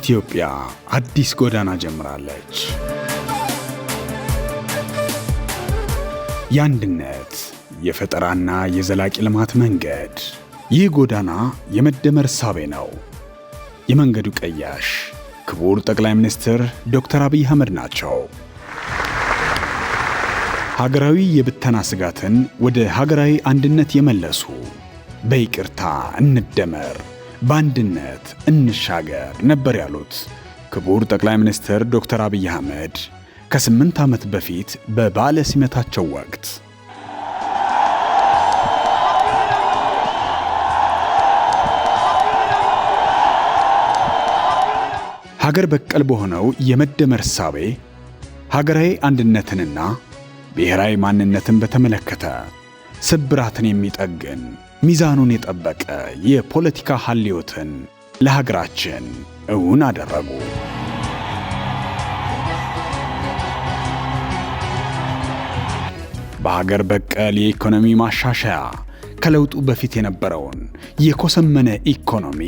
ኢትዮጵያ አዲስ ጎዳና ጀምራለች። የአንድነት የፈጠራና የዘላቂ ልማት መንገድ። ይህ ጎዳና የመደመር እሳቤ ነው። የመንገዱ ቀያሽ ክቡር ጠቅላይ ሚኒስትር ዶክተር አብይ አህመድ ናቸው። ሀገራዊ የብተና ስጋትን ወደ ሀገራዊ አንድነት የመለሱ፣ በይቅርታ እንደመር፣ በአንድነት እንሻገር ነበር ያሉት ክቡር ጠቅላይ ሚኒስትር ዶክተር አብይ አህመድ ከ8 ዓመት በፊት በበዓለ ሲመታቸው ወቅት። ሀገር በቀል በሆነው የመደመር እሳቤ ሀገራዊ አንድነትንና ብሔራዊ ማንነትን በተመለከተ ስብራትን የሚጠግን ሚዛኑን የጠበቀ የፖለቲካ ሐልዮትን ለሀገራችን እውን አደረጉ። በሀገር በቀል የኢኮኖሚ ማሻሻያ ከለውጡ በፊት የነበረውን የኮሰመነ ኢኮኖሚ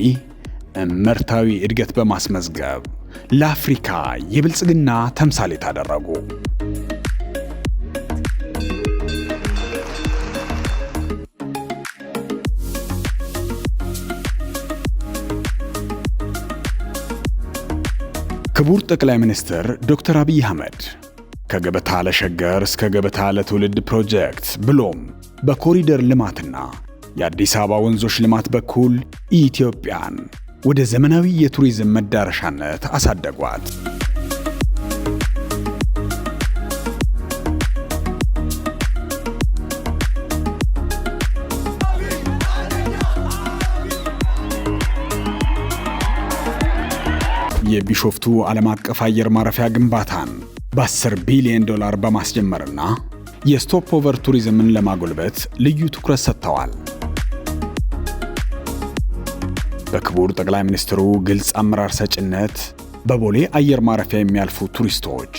እመርታዊ እድገት በማስመዝገብ ለአፍሪካ የብልጽግና ተምሳሌት አደረጉ። ክቡር ጠቅላይ ሚኒስትር ዶክተር አብይ አህመድ ከገበታ ለሸገር እስከ ገበታ ለትውልድ ፕሮጀክት ብሎም በኮሪደር ልማትና የአዲስ አበባ ወንዞች ልማት በኩል ኢትዮጵያን ወደ ዘመናዊ የቱሪዝም መዳረሻነት አሳደጓት። የቢሾፍቱ ዓለም አቀፍ አየር ማረፊያ ግንባታን በ10 ቢሊዮን ዶላር በማስጀመርና የስቶፕ ኦቨር ቱሪዝምን ለማጎልበት ልዩ ትኩረት ሰጥተዋል። በክቡር ጠቅላይ ሚኒስትሩ ግልጽ አመራር ሰጭነት በቦሌ አየር ማረፊያ የሚያልፉ ቱሪስቶች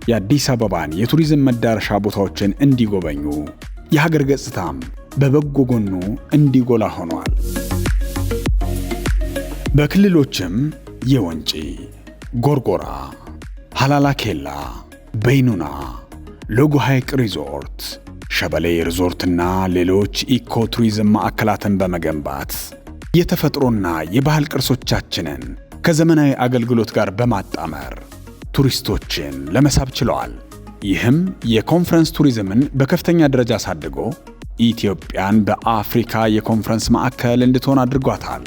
የአዲስ አበባን የቱሪዝም መዳረሻ ቦታዎችን እንዲጎበኙ፣ የሀገር ገጽታም በበጎ ጎኑ እንዲጎላ ሆኗል። በክልሎችም የወንጪ፣ ጎርጎራ፣ ሃላላ ኬላ፣ በይኑና፣ ሎጎ ሐይቅ ሪዞርት፣ ሸበሌ ሪዞርትና ሌሎች ኢኮ ቱሪዝም ማዕከላትን በመገንባት የተፈጥሮና የባህል ቅርሶቻችንን ከዘመናዊ አገልግሎት ጋር በማጣመር ቱሪስቶችን ለመሳብ ችለዋል። ይህም የኮንፈረንስ ቱሪዝምን በከፍተኛ ደረጃ አሳድጎ ኢትዮጵያን በአፍሪካ የኮንፈረንስ ማዕከል እንድትሆን አድርጓታል።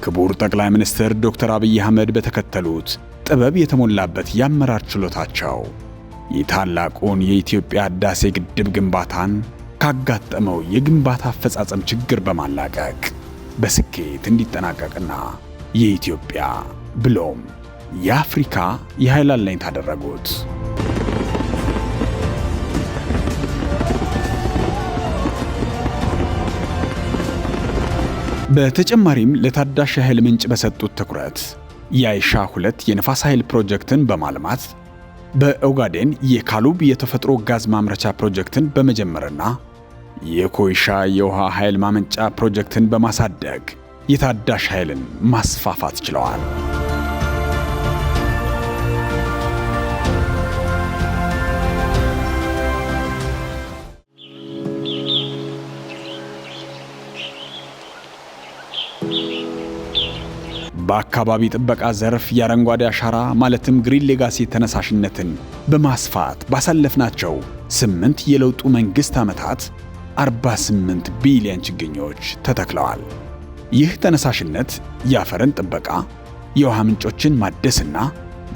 ክቡር ጠቅላይ ሚኒስትር ዶክተር አብይ አህመድ በተከተሉት ጥበብ የተሞላበት የአመራር ችሎታቸው የታላቁን የኢትዮጵያ ህዳሴ ግድብ ግንባታን ካጋጠመው የግንባታ አፈጻጸም ችግር በማላቀቅ በስኬት እንዲጠናቀቅና የኢትዮጵያ ብሎም የአፍሪካ የኃይል አለኝታ አደረጉት። በተጨማሪም ለታዳሽ የኃይል ምንጭ በሰጡት ትኩረት የአይሻ 2 የነፋስ ኃይል ፕሮጀክትን በማልማት በኦጋዴን የካሉብ የተፈጥሮ ጋዝ ማምረቻ ፕሮጀክትን በመጀመርና የኮይሻ የውሃ ኃይል ማመንጫ ፕሮጀክትን በማሳደግ የታዳሽ ኃይልን ማስፋፋት ችለዋል። በአካባቢ ጥበቃ ዘርፍ የአረንጓዴ አሻራ ማለትም ግሪን ሌጋሲ ተነሳሽነትን በማስፋት ባሳለፍናቸው 8 የለውጡ መንግስት ዓመታት 48 ቢሊዮን ችግኞች ተተክለዋል። ይህ ተነሳሽነት የአፈርን ጥበቃ፣ የውሃ ምንጮችን ማደስና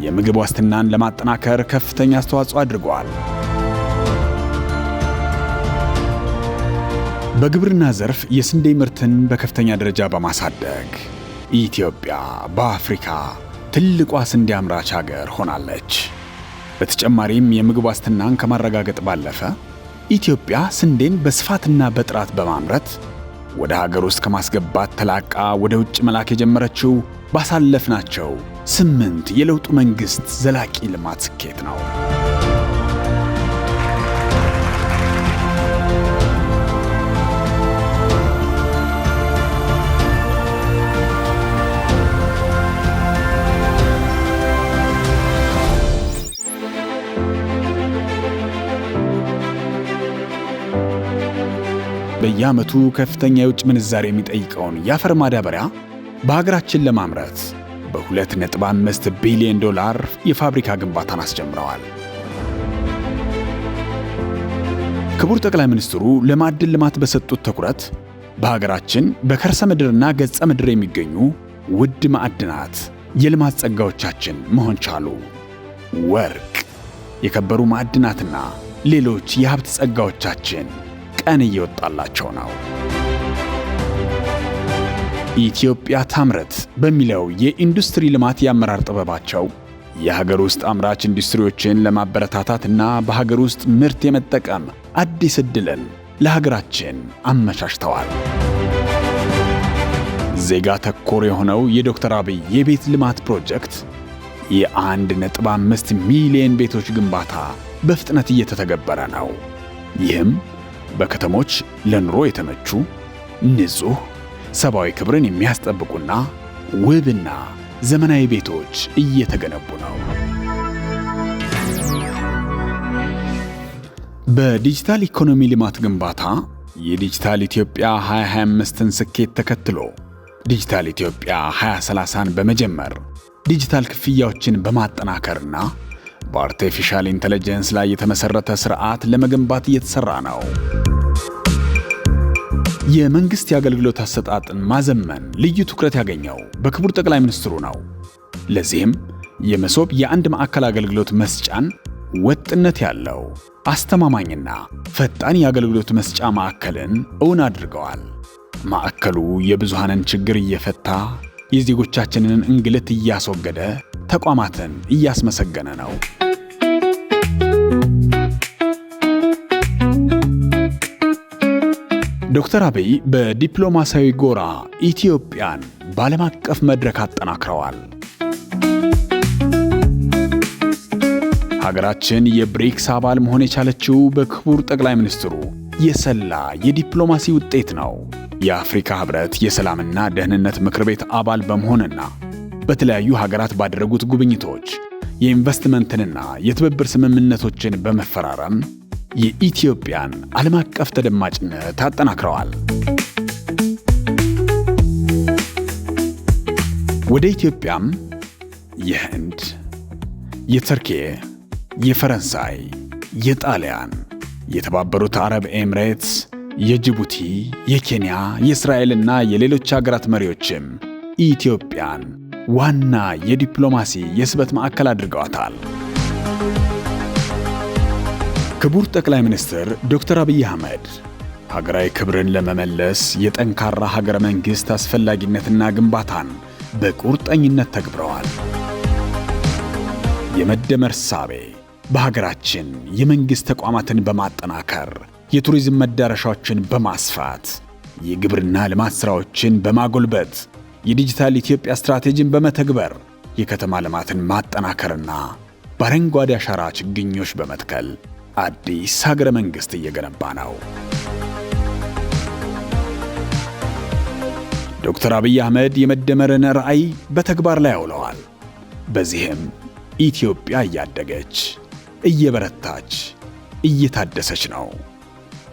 የምግብ ዋስትናን ለማጠናከር ከፍተኛ አስተዋጽኦ አድርገዋል። በግብርና ዘርፍ የስንዴ ምርትን በከፍተኛ ደረጃ በማሳደግ ኢትዮጵያ በአፍሪካ ትልቋ ስንዴ አምራች ሀገር ሆናለች። በተጨማሪም የምግብ ዋስትናን ከማረጋገጥ ባለፈ ኢትዮጵያ ስንዴን በስፋትና በጥራት በማምረት ወደ ሀገር ውስጥ ከማስገባት ተላቃ ወደ ውጭ መላክ የጀመረችው ባሳለፍናቸው 8 የለውጡ መንግስት ዘላቂ ልማት ስኬት ነው። በየዓመቱ ከፍተኛ የውጭ ምንዛሬ የሚጠይቀውን የአፈር ማዳበሪያ በሀገራችን ለማምረት በ2.5 ቢሊዮን ዶላር የፋብሪካ ግንባታን አስጀምረዋል። ክቡር ጠቅላይ ሚኒስትሩ ለማዕድን ልማት በሰጡት ትኩረት በሀገራችን በከርሰ ምድርና ገጸ ምድር የሚገኙ ውድ ማዕድናት የልማት ጸጋዎቻችን መሆን ቻሉ። ወርቅ፣ የከበሩ ማዕድናትና ሌሎች የሀብት ጸጋዎቻችን ቀን እየወጣላቸው ነው። ኢትዮጵያ ታምረት በሚለው የኢንዱስትሪ ልማት የአመራር ጥበባቸው የሀገር ውስጥ አምራች ኢንዱስትሪዎችን ለማበረታታትና በሀገር ውስጥ ምርት የመጠቀም አዲስ ዕድልን ለሀገራችን አመቻችተዋል። ዜጋ ተኮር የሆነው የዶክተር አብይ የቤት ልማት ፕሮጀክት የ1.5 ሚሊዮን ቤቶች ግንባታ በፍጥነት እየተተገበረ ነው። ይህም በከተሞች ለኑሮ የተመቹ ንጹህ፣ ሰብአዊ ክብርን የሚያስጠብቁና ውብና ዘመናዊ ቤቶች እየተገነቡ ነው። በዲጂታል ኢኮኖሚ ልማት ግንባታ የዲጂታል ኢትዮጵያ 2025ን ስኬት ተከትሎ ዲጂታል ኢትዮጵያ 2030ን በመጀመር ዲጂታል ክፍያዎችን በማጠናከርና በአርቲፊሻል ኢንተለጀንስ ላይ የተመሰረተ ስርዓት ለመገንባት እየተሰራ ነው። የመንግስት የአገልግሎት አሰጣጥን ማዘመን ልዩ ትኩረት ያገኘው በክቡር ጠቅላይ ሚኒስትሩ ነው። ለዚህም የመሶብ የአንድ ማዕከል አገልግሎት መስጫን ወጥነት ያለው አስተማማኝና ፈጣን የአገልግሎት መስጫ ማዕከልን እውን አድርገዋል። ማዕከሉ የብዙሃንን ችግር እየፈታ የዜጎቻችንን እንግልት እያስወገደ ተቋማትን እያስመሰገነ ነው። ዶክተር አብይ በዲፕሎማሲያዊ ጎራ ኢትዮጵያን በዓለም አቀፍ መድረክ አጠናክረዋል። ሀገራችን የብሪክስ አባል መሆን የቻለችው በክቡር ጠቅላይ ሚኒስትሩ የሰላ የዲፕሎማሲ ውጤት ነው። የአፍሪካ ህብረት የሰላምና ደህንነት ምክር ቤት አባል በመሆንና በተለያዩ ሀገራት ባደረጉት ጉብኝቶች የኢንቨስትመንትንና የትብብር ስምምነቶችን በመፈራረም የኢትዮጵያን ዓለም አቀፍ ተደማጭነት አጠናክረዋል። ወደ ኢትዮጵያም የህንድ፣ የተርኬ፣ የፈረንሳይ፣ የጣሊያን፣ የተባበሩት አረብ ኤምሬትስ፣ የጅቡቲ፣ የኬንያ፣ የእስራኤልና የሌሎች ሀገራት መሪዎችም ኢትዮጵያን ዋና የዲፕሎማሲ የስበት ማዕከል አድርገዋታል። ክቡር ጠቅላይ ሚኒስትር ዶክተር አብይ አህመድ ሀገራዊ ክብርን ለመመለስ የጠንካራ ሀገረ መንግሥት አስፈላጊነትና ግንባታን በቁርጠኝነት ተግብረዋል። የመደመር እሳቤ በሀገራችን የመንግሥት ተቋማትን በማጠናከር የቱሪዝም መዳረሻዎችን በማስፋት የግብርና ልማት ሥራዎችን በማጎልበት የዲጂታል ኢትዮጵያ ስትራቴጂን በመተግበር የከተማ ልማትን ማጠናከርና በአረንጓዴ አሻራ ችግኞች በመትከል አዲስ ሀገረ መንግሥት እየገነባ ነው። ዶክተር አብይ አህመድ የመደመርን ራዕይ በተግባር ላይ አውለዋል። በዚህም ኢትዮጵያ እያደገች፣ እየበረታች፣ እየታደሰች ነው።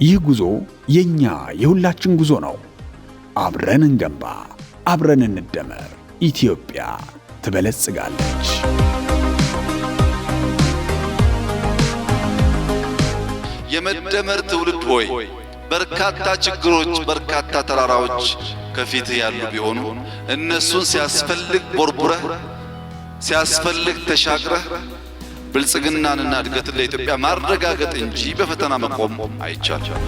ይህ ጉዞ የኛ የሁላችን ጉዞ ነው። አብረን እንገንባ፣ አብረን እንደመር፣ ኢትዮጵያ ትበለጽጋለች። የመደመር ትውልድ ሆይ በርካታ ችግሮች፣ በርካታ ተራራዎች ከፊትህ ያሉ ቢሆኑ እነሱን ሲያስፈልግ ቦርቡረህ ሲያስፈልግ ተሻግረህ ብልጽግናንና እድገትን ለኢትዮጵያ ማረጋገጥ እንጂ በፈተና መቆም አይቻልም።